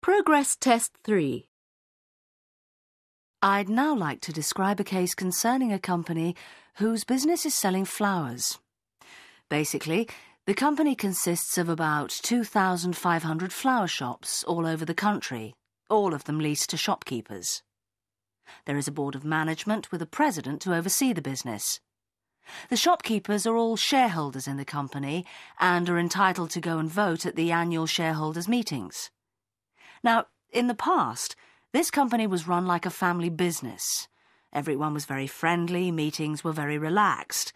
Progress Test 3. I'd now like to describe a case concerning a company whose business is selling flowers. Basically, the company consists of about 2,500 flower shops all over the country, all of them leased to shopkeepers. There is a board of management with a president to oversee the business. The shopkeepers are all shareholders in the company and are entitled to go and vote at the annual shareholders' meetings. Now, in the past, this company was run like a family business. Everyone was very friendly, meetings were very relaxed.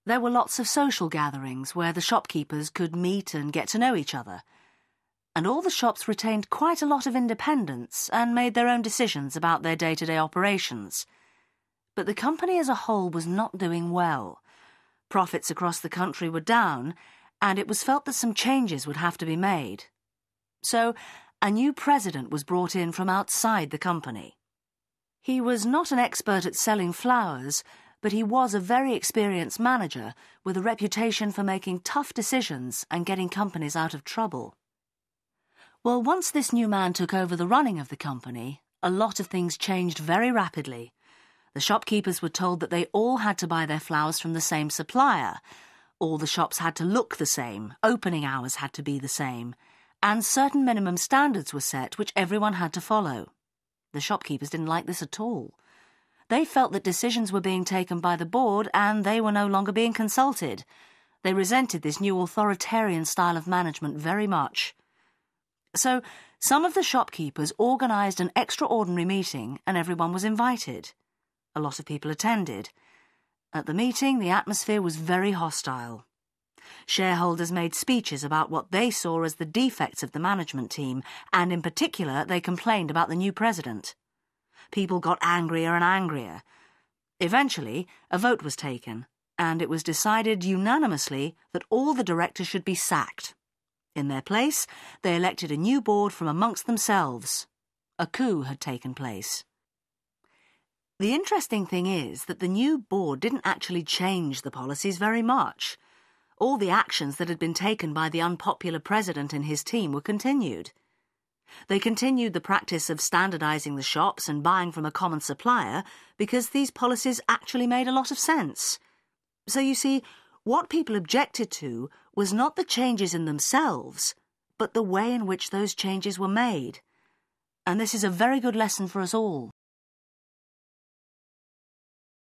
There were lots of social gatherings where the shopkeepers could meet and get to know each other. And all the shops retained quite a lot of independence and made their own decisions about their day-to-day operations. But the company as a whole was not doing well. Profits across the country were down, and it was felt that some changes would have to be made. So, a new president was brought in from outside the company. He was not an expert at selling flowers, but he was a very experienced manager with a reputation for making tough decisions and getting companies out of trouble. Well, once this new man took over the running of the company, a lot of things changed very rapidly. The shopkeepers were told that they all had to buy their flowers from the same supplier. All the shops had to look the same, opening hours had to be the same, and certain minimum standards were set which everyone had to follow. The shopkeepers didn't like this at all. They felt that decisions were being taken by the board and they were no longer being consulted. They resented this new authoritarian style of management very much. So, some of the shopkeepers organised an extraordinary meeting and everyone was invited. A lot of people attended. At the meeting, the atmosphere was very hostile. Shareholders made speeches about what they saw as the defects of the management team, and in particular, they complained about the new president. People got angrier and angrier. Eventually, a vote was taken, and it was decided unanimously that all the directors should be sacked. In their place, they elected a new board from amongst themselves. A coup had taken place. The interesting thing is that the new board didn't actually change the policies very much. All the actions that had been taken by the unpopular president and his team were continued. They continued the practice of standardising the shops and buying from a common supplier because these policies actually made a lot of sense. So you see, what people objected to was not the changes in themselves, but the way in which those changes were made. And this is a very good lesson for us all.